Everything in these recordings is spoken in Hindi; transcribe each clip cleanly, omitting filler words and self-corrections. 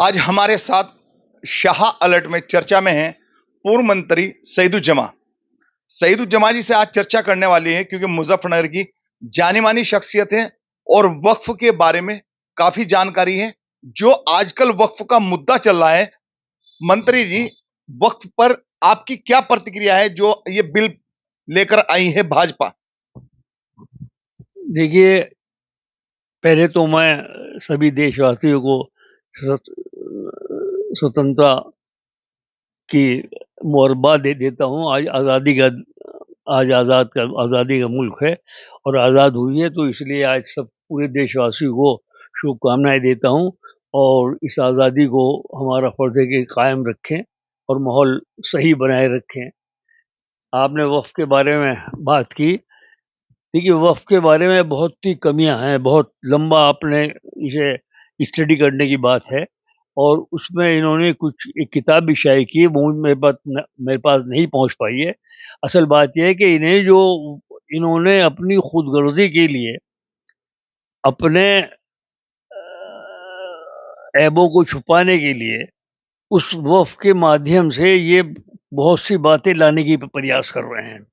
आज हमारे साथ शाह अलर्ट में चर्चा में हैं पूर्व मंत्री सईदुज्जमा। सईदुज्जमा जी से आज चर्चा करने वाली है क्योंकि मुजफ्फरनगर की जानी-मानी शख्सियत है और वक्फ के बारे में काफी जानकारी है। जो आजकल वक्फ का मुद्दा चल रहा है, मंत्री जी, वक्फ पर आपकी क्या प्रतिक्रिया है जो ये बिल लेकर आई है भाजपा? देखिए, पहले तो मैं सभी देशवासियों को स्वतंत्रता की मुबारकबाद दे देता हूँ। आज आज़ादी का मुल्क है और आज़ाद हुई है, तो इसलिए आज सब पूरे देशवासियों को शुभकामनाएं देता हूँ। और इस आज़ादी को हमारा फ़र्ज़ है कि कायम रखें और माहौल सही बनाए रखें। आपने वक़्फ़ के बारे में बात की। देखिए, वक़्फ़ के बारे में बहुत ही कमियाँ हैं, बहुत लंबा आपने इसे स्टडी करने की बात है और उसमें इन्होंने कुछ एक किताब भी शाये की है, वो मेरे पास नहीं पहुँच पाई है। असल बात ये है कि इन्होंने अपनी खुदगर्ज़ी के लिए, अपने ऐबों को छुपाने के लिए, उस वक़्फ़ के माध्यम से ये बहुत सी बातें लाने की प्रयास कर रहे हैं।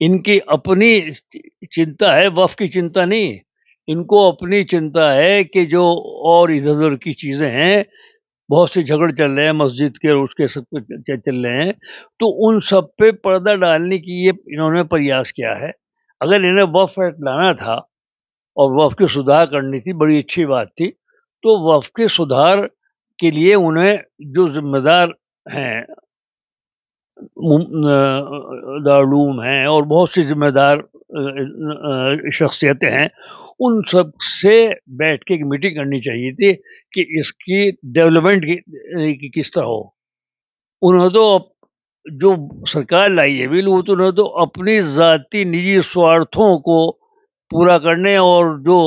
इनकी अपनी चिंता है, वक़्फ़ की चिंता नहीं। इनको अपनी चिंता है कि जो और इधर-उधर की चीज़ें हैं, बहुत से झगड़े चल रहे हैं मस्जिद के और उसके सब कुछ चल रहे हैं, तो उन सब पे पर्दा डालने की ये इन्होंने प्रयास किया है। अगर इन्हें वक़्फ़ एक्ट लाना था और वक़्फ़ की सुधार करनी थी, बड़ी अच्छी बात थी। तो वक़्फ़ के सुधार के लिए उन्हें जो ज़िम्मेदार हैं, दारूल हैं और बहुत सी ज़िम्मेदार शख्सियतें हैं, उन सब से बैठ के एक मीटिंग करनी चाहिए थी कि इसकी डेवलपमेंट की किस तरह हो। उन्होंने तो जो सरकार लाई है बिल, वो तो उन्होंने तो अपनी ज़ाती निजी स्वार्थों को पूरा करने और जो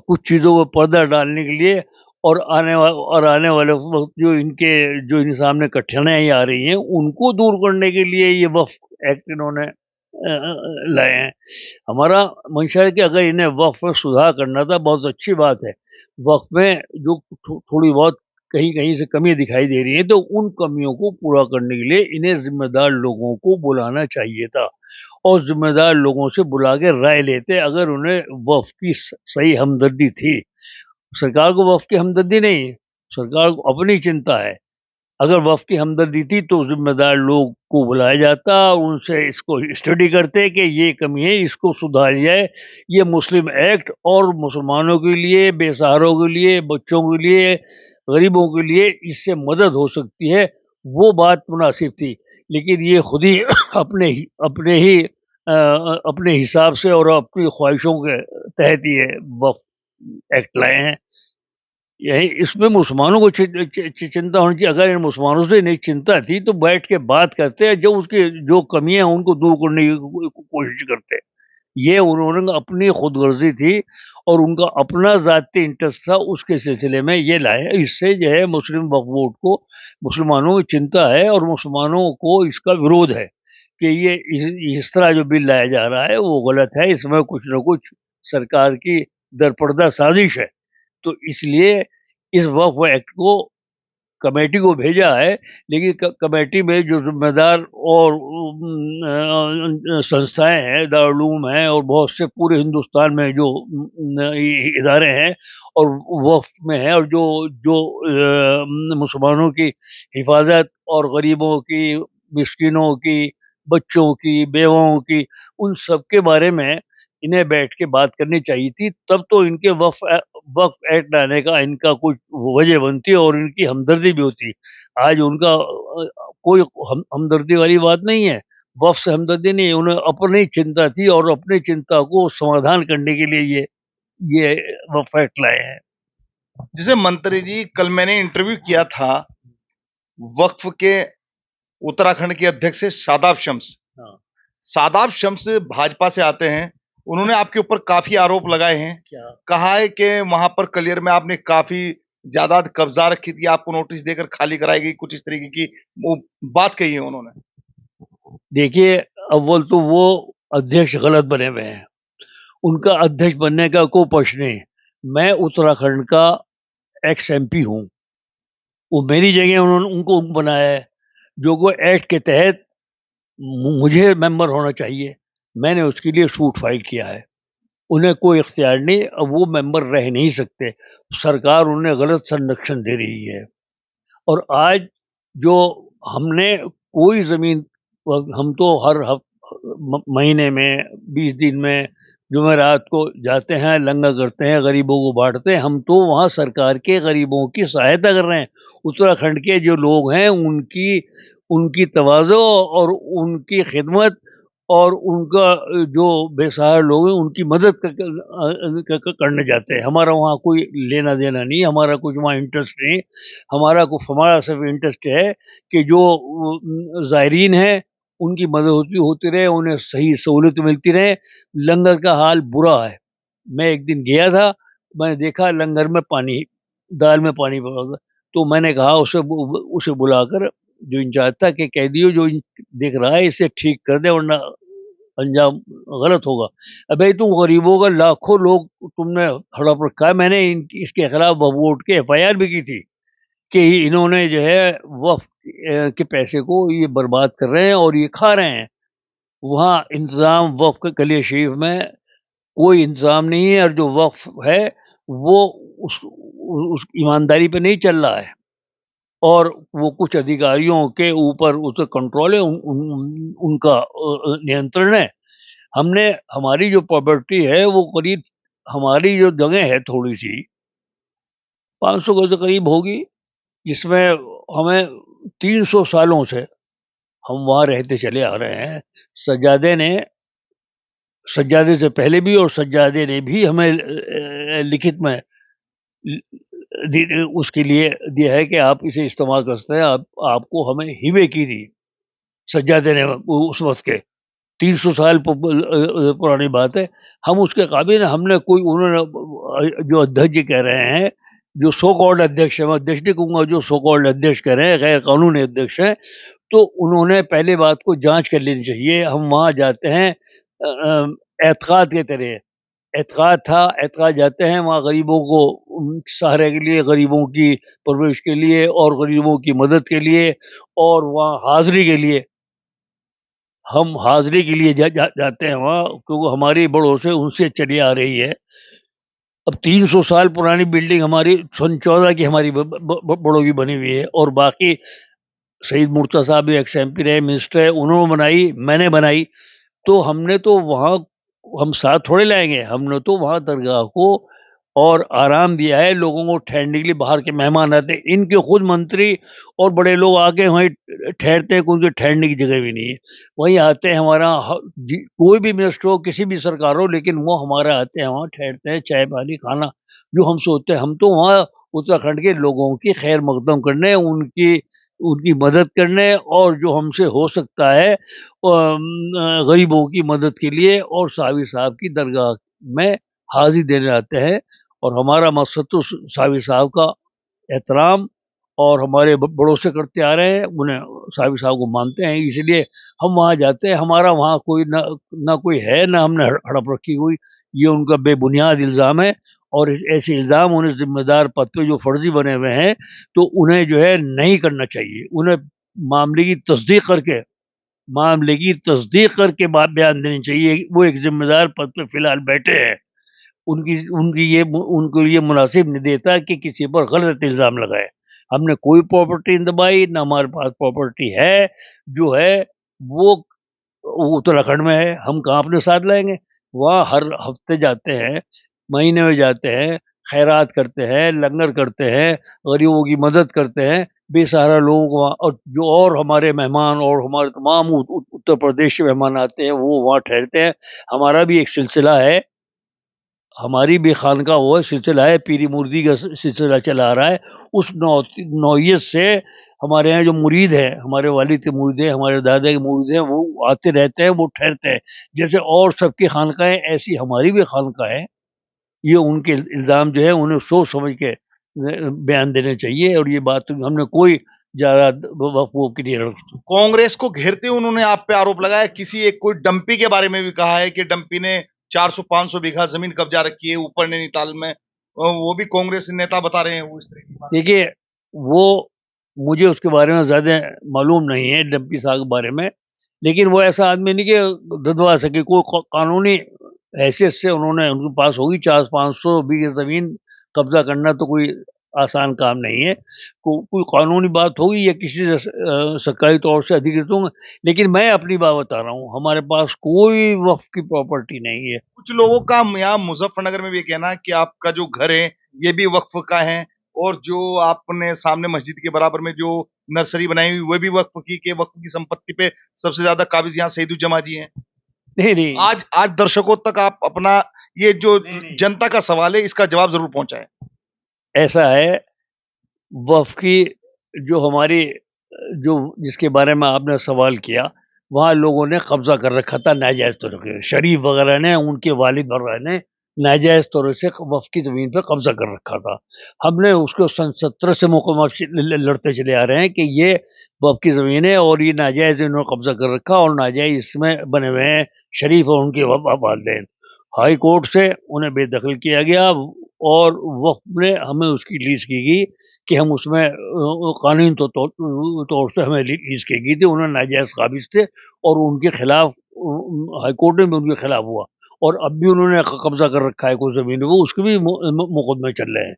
कुछ चीज़ों को पर्दा डालने के लिए और आने वाले वक़्त जो इनके सामने कठिनाइयाँ आ रही हैं, उनको दूर करने के लिए ये वक़्फ़ एक्ट इन्होंने लाए हैं। हमारा मंशा है कि अगर इन्हें वक़्फ़ में सुधार करना था, बहुत अच्छी बात है। वक़्फ़ में जो थोड़ी बहुत कहीं-कहीं से कमी दिखाई दे रही है, तो उन कमियों को पूरा करने के लिए इन्हें ज़िम्मेदार लोगों को बुलाना चाहिए था और ज़िम्मेदार लोगों से बुला के राय लेते अगर उन्हें वक़्फ़ की सही हमदर्दी थी। सरकार को वक़्फ़ की हमदर्दी नहीं, सरकार को अपनी चिंता है। अगर वक़्फ़ की हमदर्दी थी तो ज़िम्मेदार लोग को बुलाया जाता और उनसे इसको स्टडी करते कि ये कमी है, इसको सुधारा जाए। ये मुस्लिम एक्ट और मुसलमानों के लिए, बेसहारों के लिए, बच्चों के लिए, गरीबों के लिए इससे मदद हो सकती है, वो बात मुनासिब थी। लेकिन ये खुद ही अपने हिसाब से और अपनी ख्वाहिशों के तहत ये वक़्फ़ एक्ट लाए हैं। यही इसमें मुसलमानों को चिंता होनी चाहिए। अगर इन मुसलमानों से नहीं चिंता थी तो बैठ के बात करते हैं, जो उसकी जो कमियाँ हैं उनको दूर करने की कोशिश करते। ये उन्होंने अपनी खुदगर्ज़ी थी और उनका अपना ज़ाती इंटरेस्ट था, उसके सिलसिले में ये लाए। इससे जो है मुस्लिम वक्फ बोर्ड को मुसलमानों की चिंता है और मुसलमानों को इसका विरोध है कि ये इस तरह जो बिल लाया जा रहा है वो गलत है, इसमें कुछ न कुछ सरकार की दरपर्दा साज़िश है। तो इसलिए इस वक्फ एक्ट को कमेटी को भेजा है, लेकिन कमेटी में जो ज़िम्मेदार और संस्थाएँ हैं, दारूल हैं और बहुत से पूरे हिंदुस्तान में जो इदारे हैं और वक़्फ़ में हैं और जो जो मुसलमानों की हिफाज़त और गरीबों की, मिस्कीनों की, बच्चों की, बेवाओं की, उन सब के बारे में इन्हें बैठ के बात करनी चाहिए थी। तब तो इनके वक़्फ़ एक्ट लाने का इनका कुछ वजह बनती और इनकी हमदर्दी भी होती। आज उनका कोई हमदर्दी वाली बात नहीं है, वक़्फ़ से हमदर्दी नहीं है, उन्हें अपनी चिंता थी और अपनी चिंता को समाधान करने के लिए ये वक़्फ़ एक्ट लाए हैं। जैसे मंत्री जी, कल मैंने इंटरव्यू किया था वक्फ के उत्तराखंड के अध्यक्ष है शादाब शम्स। हाँ। शादाब शम्स भाजपा से आते हैं, उन्होंने आपके ऊपर काफी आरोप लगाए हैं। क्या? कहा है कि वहां पर कलियर में आपने काफी जायदाद कब्जा रखी थी, आपको नोटिस देकर खाली कराई गई, कुछ इस तरीके की वो बात कही है उन्होंने। देखिए, अव्वल तो वो अध्यक्ष गलत बने हुए हैं। उनका अध्यक्ष बनने का कोई प्रश्न नहीं। मैं उत्तराखंड का एक्स एमपी हूँ, वो मेरी जगह उन्होंने उनको बनाया है, जो वो एक्ट के तहत मुझे मेंबर होना चाहिए, मैंने उसके लिए सूट फाइल किया है। उन्हें कोई इख्तियार नहीं, अब वो मेंबर रह नहीं सकते, सरकार उन्हें गलत संरक्षण दे रही है। और आज जो हमने कोई ज़मीन, हम तो हर महीने में 20 दिन में जुमेरात को जाते हैं, लंगर करते हैं, गरीबों को बांटते हैं, हम तो वहाँ सरकार के गरीबों की सहायता कर रहे हैं। उत्तराखंड के जो लोग हैं उनकी उनकी तवाज़ो और उनकी खिदमत और उनका जो बेसहारा लोग हैं उनकी मदद करने जाते हैं। हमारा वहाँ कोई लेना देना नहीं, हमारा कुछ वहाँ इंटरेस्ट नहीं, हमारा सिर्फ इंटरेस्ट है कि जो ज़ायरीन हैं उनकी मदद होती रहे, उन्हें सही सहूलत मिलती रहे। लंगर का हाल बुरा है, मैं एक दिन गया था, मैंने देखा लंगर में पानी, दाल में पानी पड़ा था, तो मैंने कहा उसे बुलाकर, जो इंचार्ज था, कि कैदियों जो देख रहा है इसे ठीक कर दे वरना अंजाम गलत होगा। अबे तुम गरीबों का लाखों लोग तुमने हड़प रखा है। मैंने इसके खिलाफ वोट के एफआईआर भी की थी कि इन्होंने जो है वक्फ के पैसे को ये बर्बाद कर रहे हैं और ये खा रहे हैं। वहाँ इंतजाम वक्फ कलिया शरीफ में कोई इंतजाम नहीं है, और जो वक्फ है वो उस ईमानदारी पे नहीं चल रहा है, और वो कुछ अधिकारियों के ऊपर उसका कंट्रोल है, उनका नियंत्रण है। हमने हमारी जो प्रॉपर्टी है वो करीब, हमारी जो जगह है थोड़ी सी 500 गज के करीब होगी, जिसमें हमें 300 सालों से हम वहाँ रहते चले आ रहे हैं। सज्जादे ने, सज्जादे से पहले भी और सज्जादे ने भी हमें लिखित में उसके लिए दिया है कि आप इसे इस्तेमाल कर सकते हैं। आपको हमें हिबे की थी सज्जादे ने उस वक्त के, 300 साल पुरानी बात है। हम उसके काबिल हैं, हमने कोई, उन्होंने जो अध्यक्ष जी कह रहे हैं, जो सो कॉल्ड अध्यक्ष है, मैं अध्यक्ष नहीं कहूँगा, जो सो कॉल्ड अध्यक्ष कह रहे हैं गैर कानूनी अध्यक्ष हैं, तो उन्होंने पहले बात को जांच कर लेनी चाहिए। हम वहाँ जाते हैं एतकाद के तरह, एतकाद था, एतकाद जाते हैं वहाँ गरीबों को सहारे के लिए, गरीबों की परवरिश के लिए और गरीबों की मदद के लिए, और वहाँ हाज़िरी के लिए, हम हाज़िरी के लिए जाते हैं वहाँ, क्योंकि हमारी बड़ों से उनसे चली आ रही है। अब 300 साल पुरानी बिल्डिंग हमारी सन 14 की हमारी बड़ों की बनी हुई है, और बाकी शहीद मुर्तज़ा साहब भी एक्स एमपी रहे, मिनिस्टर है, उन्होंने बनाई, मैंने बनाई। तो हमने तो वहाँ, हम साथ थोड़े लाएँगे, हमने तो वहाँ दरगाह को और आराम दिया है, लोगों को ठहरने के लिए। बाहर के मेहमान आते हैं, इनके खुद मंत्री और बड़े लोग आके वहीं ठहरते हैं, उनके ठहरने की जगह भी नहीं है। वहीं आते हैं, हमारा कोई भी मिनिस्टर हो, किसी भी सरकार हो, लेकिन वो हमारा आते हैं, वहाँ ठहरते हैं, चाय पानी खाना जो हमसे होता है। हम तो वहाँ उत्तराखंड के लोगों की खैर मकदम करने, उनकी उनकी मदद करने, और जो हमसे हो सकता है गरीबों की मदद के लिए, और सावी साहब की दरगाह में हाज़िरी देने आते हैं। और हमारा मकसद तो सावी साहब का एहतराम और हमारे बड़ों से करते आ रहे हैं, उन्हें सावी साहब को मानते हैं, इसलिए हम वहाँ जाते हैं। हमारा वहाँ कोई ना कोई है, ना हमने हड़प रखी हुई, ये उनका बेबुनियाद इल्ज़ाम है। और ऐसे इल्ज़ाम उन्हें ज़िम्मेदार पद पे जो फर्जी बने हुए हैं, तो उन्हें जो है नहीं करना चाहिए। उन्हें मामले की तस्दीक करके मामले की तस्दीक करके बात बयान देनी चाहिए। वो एक ज़िम्मेदार पद पे फ़िलहाल बैठे हैं, उनकी उनको ये मुनासिब नहीं देता कि किसी पर गलत इल्ज़ाम लगाएँ। हमने कोई प्रॉपर्टी नहीं दबाई, ना हमारे पास प्रॉपर्टी है, जो है वो उत्तराखंड में है, हम कहाँ अपने साथ लाएँगे? वहाँ हर हफ्ते जाते हैं, महीने में जाते हैं, खैरात करते हैं, लंगर करते हैं, गरीबों की मदद करते हैं, बेसहारा लोगों को वहाँ, और जो और हमारे मेहमान और हमारे तमाम उत्तर प्रदेश के मेहमान आते हैं, वो वहाँ ठहरते हैं। हमारा भी एक सिलसिला है, हमारी भी खानका वो सिलसिला है, पीरी मुर्दी का सिलसिला चला आ रहा है। उस नौइयत से हमारे यहाँ जो मुरीद हैं, हमारे वालिद के मुरीद हैं, हमारे दादा के मुरीद हैं, वो आते रहते हैं, वो ठहरते हैं। जैसे और सबकी खानकाएँ, ऐसी हमारी भी खानका है। ये उनके इल्ज़ाम जो है उन्हें सोच समझ के बयान देने चाहिए, और ये बात तो हमने कोई ज़्यादा वक़्फ़ की नहीं रखी। कांग्रेस को घेरते हुए उन्होंने आप पे आरोप लगाया, किसी एक कोई डंपी के बारे में भी कहा है कि डंपी ने 400-500 बीघा जमीन कब्जा रखी है ऊपर नैनीताल में, वो भी कांग्रेस नेता बता रहे हैं वो इस तरह की बात। देखिए, वो मुझे उसके बारे में ज़्यादा मालूम नहीं है डंपी साहब के बारे में, लेकिन वो ऐसा आदमी नहीं कि धधवा सके, कोई कानूनी हैसियत से उन्होंने उनके पास होगी 400-500 बीघे ज़मीन कब्ज़ा करना तो कोई आसान काम नहीं है। कोई कानूनी बात होगी या किसी से सरकारी तौर से अधिकृत होंगे, लेकिन मैं अपनी बात बता रहा हूँ, हमारे पास कोई वक़्फ़ की प्रॉपर्टी नहीं है। कुछ लोगों का यहाँ मुजफ्फरनगर में भी ये कहना है कि आपका जो घर है, ये भी वक्फ का है और जो आपने सामने मस्जिद के बराबर में जो नर्सरी बनाई हुई, वो भी वक्फ की संपत्ति पे सबसे ज़्यादा काबिज़ यहाँ सईदुज्जमा जी हैं। नहीं, नहीं। आज आज दर्शकों तक आप अपना ये जो नहीं, नहीं। जनता का सवाल है, इसका जवाब ज़रूर पहुँचाएँ। ऐसा है, वक़्फ़ की जो हमारी जो जिसके बारे में आपने सवाल किया, वहाँ लोगों ने कब्ज़ा कर रखा था नाजायज़ तौर पे। शरीफ वग़ैरह ने, उनके वालिद वग़ैरह ने नाजायज़ तौर से वक़्फ़ की ज़मीन पे कब्ज़ा कर रखा था। हमने उसको सन 17 से मुकम्मल लड़ते चले आ रहे हैं कि ये वक़्फ़ की ज़मीन है और ये नाजायज़ इन्होंने कब्ज़ा कर रखा और नाजायज़ इसमें बने हुए हैं शरीफ और उनके वालिदैन। हाई कोर्ट से उन्हें बेदखल किया गया और वक़्फ़ ने हमें उसकी लीज़ की गई कि हम उसमें कानूनी तौर से हमें लीज़ की गई थी। उन्होंने नाजायज़ काबिज़ थे और उनके खिलाफ़ हाई कोर्ट में भी उनके खिलाफ़ हुआ और अब भी उन्होंने कब्ज़ा कर रखा है कुछ ज़मीन, वो उसके भी मुकदमे चल रहे हैं।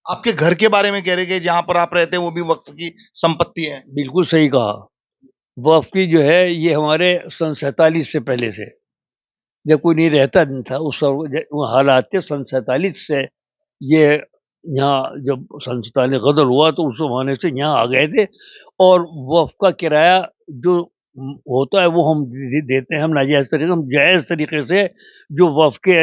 आपके घर के बारे में कह रहे हैं कि जहाँ पर आप रहते हैं, वो भी वक्फ की संपत्ति है। बिल्कुल सही कहा। वक़्फ़ की जो है ये हमारे सन 47 से पहले से, जब कोई नहीं रहता नहीं था उस वो हालात थे सन 47 से ये यहाँ जब सन 47 गदर हुआ तो उस ज़माने से यहाँ आ गए थे और वक़्फ़ का किराया जो होता है वो हम देते हैं, हम नाजायज़ तरीके से, हम जायज़ तरीके से जो वक़्फ़ के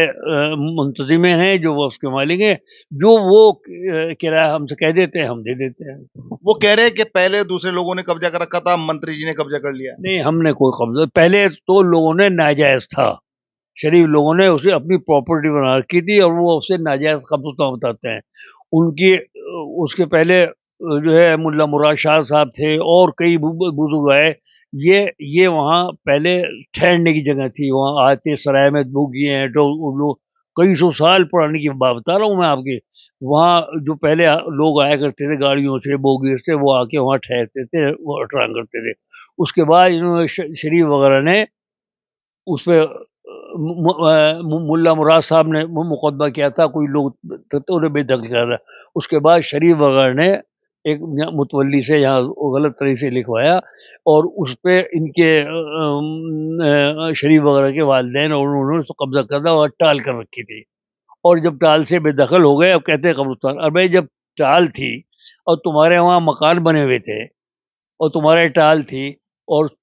मुंतज़िमें हैं, जो वक़्फ़ के मालिक हैं, जो वो किराया हमसे कह देते हैं, हम दे देते हैं। वो कह रहे हैं कि पहले दूसरे लोगों ने कब्ज़ा कर रखा था, मंत्री जी ने कब्ज़ा कर लिया है। नहीं, हमने कोई कब्ज़ा पहले तो लोगों ने नाजायज़ था। शरीफ लोगों ने उसे अपनी प्रॉपर्टी बना रखी थी और वो उसे नाजायज़ कब्ज़ा बताते हैं। उनकी उसके पहले जो है मुल्ला मुराद शाह साहब थे और कई बुज़ुर्ग आए। ये वहाँ पहले ठहरने की जगह थी, वहाँ आते सराय में बोगियाँ हैं, तो वो लोग कई सौ साल पुरानी की बात बता रहा हूँ मैं आपकी। वहाँ जो पहले लोग आया करते थे गाड़ियों से, बोगियों से, वो आके वहाँ ठहरते थे, वो अटराम करते थे। उसके बाद इन्होंने शरीफ वग़ैरह ने उसपे मुल्ला मुराद साहब ने मुकदमा किया था, कोई लोग तो उन्हें बेदखल कर रहा। उसके बाद शरीफ वगैरह ने एक मुतवल्ली से यहाँ वो गलत तरीके से लिखवाया और उसपे इनके शरीफ वगैरह के वालिदैन और उन्होंने उसको कब्ज़ा कर दिया और टाल कर रखी थी। और जब टाल से बेदखल हो गए, अब कहते हैं कब्रिस्तान। अबे जब टाल थी और तुम्हारे वहाँ मकान बने हुए थे और तुम्हारे टाल थी और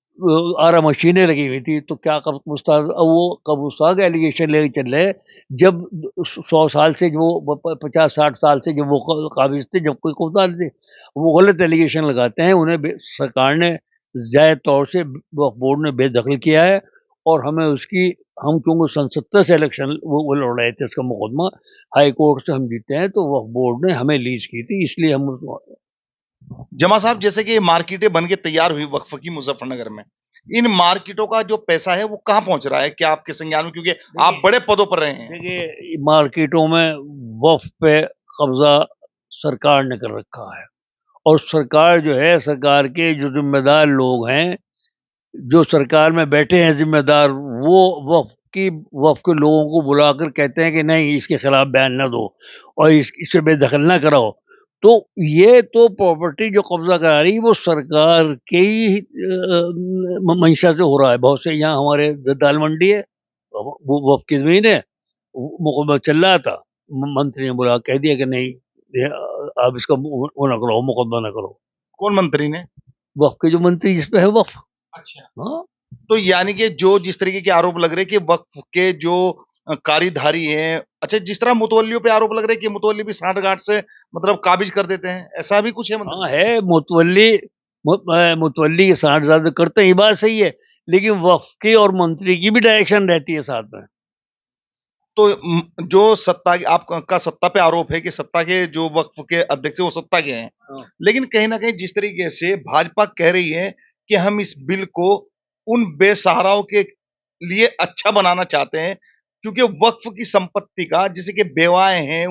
आरा मशीनें लगी हुई थी, तो क्या कब्रिस्तान, अब वो कब्रिस्तान का एलिगेशन लेके चल रहे हैं, जब 100 साल से जो वो 50-60 साल से जो वो काबिज़ थे, जब कोई कब्रिस्तान थे, वो गलत एलिगेशन लगाते हैं, उन्हें सरकार ने ज़ाहिर तौर से वक्फ बोर्ड ने बेदखल किया है और हमें उसकी हम क्योंकि सन 70 से इलेक्शन वो लड़ रहे थे, उसका मुकदमा हाई कोर्ट से हम जीते हैं, तो वक्फ बोर्ड ने हमें लीज़ की थी, इसलिए हम उसको जमा साहब, जैसे कि ये मार्केटें बन के तैयार हुई वक्फ की मुजफ्फरनगर में, इन मार्केटों का जो पैसा है वो कहाँ पहुँच रहा है? क्या आपके संज्ञान में, क्योंकि आप बड़े पदों पर रहे हैं। देखिए, मार्केटों में वक़्फ़ पे कब्ज़ा सरकार ने कर रखा है और सरकार जो है, सरकार के जो ज़िम्मेदार लोग हैं, जो सरकार में बैठे हैं ज़िम्मेदार, वो वक़्फ़ के लोगों को बुलाकर कहते हैं कि नहीं, इसके खिलाफ़ बयान ना दो और इसे बेदखल ना कराओ। तो ये तो प्रॉपर्टी जो कब्ज़ा करा रही है, वो सरकार के ही मंशा से हो रहा है। बहुत से यहाँ हमारे दाल मंडी है, वो वक़्फ़ की ज़मीन है, मुकदमा चल रहा था, मंत्री ने बुला कह दिया कि नहीं, ये आप इसका वो ना करो, मुकदमा ना करो। कौन मंत्री ने? वक़्फ़ के जो मंत्री जिस पे है वक़्फ़। अच्छा। हाँ। तो यानी कि जो जिस तरीके के आरोप लग रहे हैं कि वक्फ के जो कार्यधारी हैं, अच्छा, जिस तरह मुतवल्लियों पे आरोप लग रहे हैं कि मुतवल्ली भी साठगांठ से मतलब काबिज कर देते हैं, ऐसा भी कुछ है मतलब? हाँ, है मुतवल्ली के साथ ज़्यादा करते हैं, ये बात सही है, लेकिन वक़्फ़ की और मंत्री की भी डायरेक्शन रहती है साथ में। तो जो सत्ता की आपका सत्ता पे आरोप है कि सत्ता के जो वक्फ के अध्यक्ष हैं वो सत्ता के हैं। हाँ। लेकिन कहीं न कहीं जिस तरीके से भाजपा कह रही है कि हम इस बिल को उन बेसहाराओं के लिए अच्छा बनाना चाहते हैं, क्योंकि वक्फ की संपत्ति का, जैसे कि बेवाएँ हैं,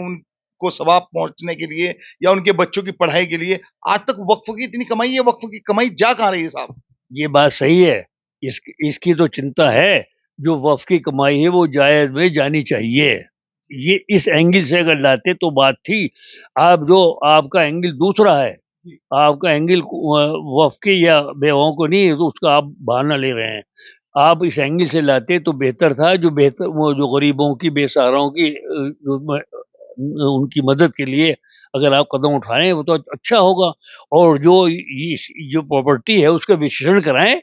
को सवाब पहुंचने के लिए या उनके बच्चों की पढ़ाई के लिए। आज तक वक्फ की इतनी कमाई है, वक्फ की कमाई जा कहाँ रही है साहब? ये बात सही है। इसकी तो चिंता है। जो वक़्फ़ की कमाई है वो जायज़ में जानी चाहिए। ये इस एंगल से अगर लाते तो बात थी। आप जो आपका एंगल दूसरा है। आपका एंगल वक़्फ़ की या बेवाओं को नहीं है, तो उसका आप बहाना ले रहे हैं। आप इस एंगल से लाते तो बेहतर था। वो जो गरीबों की, बेसहाराओं की उनकी मदद के लिए अगर आप कदम उठाएँ वो तो अच्छा होगा। और जो प्रॉपर्टी है उसका विश्लेषण कराएँ।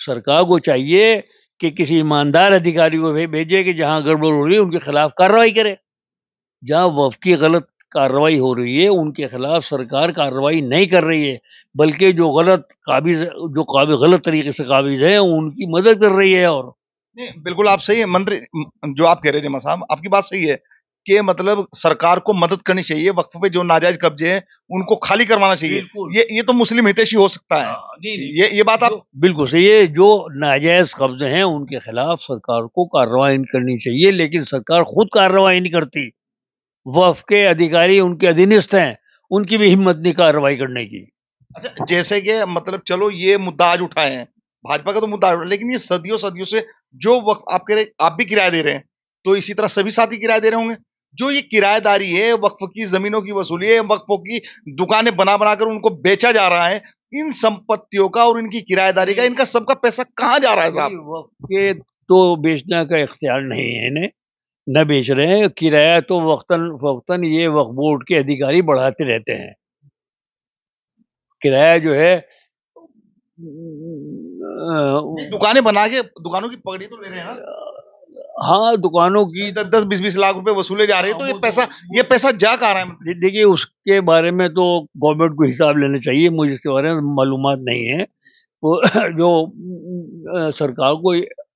सरकार को चाहिए कि किसी ईमानदार अधिकारी को भेजे कि जहाँ गड़बड़ हो रही है उनके खिलाफ कार्रवाई करे। जहाँ वफ़ की गलत कार्रवाई हो रही है उनके खिलाफ सरकार कार्रवाई नहीं कर रही है, बल्कि गलत तरीके से काबिज़ हैं उनकी मदद कर रही है। और नहीं, बिल्कुल आप सही है मंत्री। जो आप कह रहे हैं जमा साहब, आपकी बात सही है कि मतलब सरकार को मदद करनी चाहिए, वक्फ पे जो नाजायज कब्जे हैं उनको खाली करवाना चाहिए। बिल्कुल। ये तो मुस्लिम हितैषी हो सकता है। नहीं, नहीं। ये बात आप बिल्कुल सही है। जो नाजायज़ कब्ज़े हैं उनके खिलाफ सरकार को कार्रवाई करनी चाहिए, लेकिन सरकार खुद कार्रवाई नहीं करती। वफ़ के अधिकारी उनके अधीनस्थ हैं, उनकी भी हिम्मत नहीं कार्रवाई करने की। अच्छा, जैसे कि मतलब चलो ये मुद्दा आज उठाए हैं, भाजपा का तो मुद्दा है, लेकिन ये सदियों-सदियों से जो वक़्फ आप कह रहे आप भी किराया दे रहे हैं, तो इसी तरह सभी साथी किराया दे रहे होंगे। जो ये किराएदारी है, वक़्फ की ज़मीनों की वसूली है, वक़्फ़ों की दुकानें बना-बना कर उनको बेचा जा रहा है, इन संपत्तियों का और इनकी किराएदारी का, इनका सबका पैसा कहाँ जा रहा है साहब? वक़्फ के तो बेचने का इख्तियार नहीं है इन्हें, न बेच रहे हैं। किराया तो वक़्तन-फ़वक़्तन ये वक़्फ बोर्ड के अधिकारी बढ़ाते रहते हैं। किराया जो है दुकानें बना के दुकानों की पकड़ी तो ले रहे हैं ना? हाँ, दुकानों की 10-10, 20-20 लाख रुपए वसूले जा रहे हैं, तो ये पैसा जा कहाँ रहा है? देखिए उसके बारे में तो गवर्नमेंट को हिसाब लेना चाहिए, मुझे इसके बारे में मालूमात नहीं है। वो जो सरकार को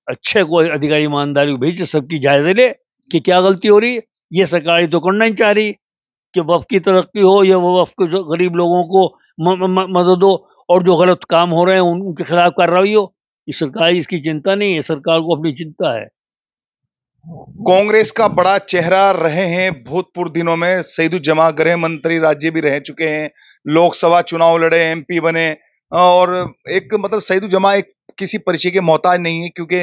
अच्छे कोई अधिकारी ईमानदारी को भेजे, सबकी जायज़ा ले कि क्या गलती हो रही है। ये सरकार ये तो करना नहीं चाह रही कि वक़्फ़ की तरक्की हो या वो वक़्फ़ के जो गरीब लोगों को म म म मदद हो, और जो गलत काम हो रहे हैं उनके खिलाफ कार्रवाई हो। ये सरकार इसकी चिंता नहीं है, सरकार को अपनी चिंता है। कांग्रेस का बड़ा चेहरा रहे हैं भूतपूर्व दिनों में सईदुज्जमा, गृह मंत्री राज्य भी रह चुके हैं, लोकसभा चुनाव लड़े, एमपी बने और एक मतलब सईदुज्जमा एक किसी परिचय के मोहताज नहीं है, क्योंकि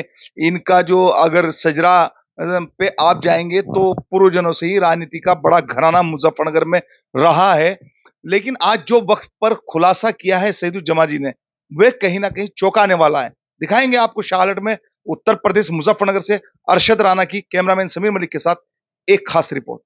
इनका जो अगर सजरा पे आप जाएंगे तो पूर्वजनों से ही राजनीति का बड़ा घराना मुजफ्फरनगर में रहा है। लेकिन आज जो वक्त पर खुलासा किया है सईदुज्जमा जी ने, वह कहीं ना कहीं चौंकाने वाला है। दिखाएंगे आपको शाहलट में उत्तर प्रदेश मुजफ्फरनगर से अरशद राणा की कैमरामैन समीर मलिक के साथ एक खास रिपोर्ट।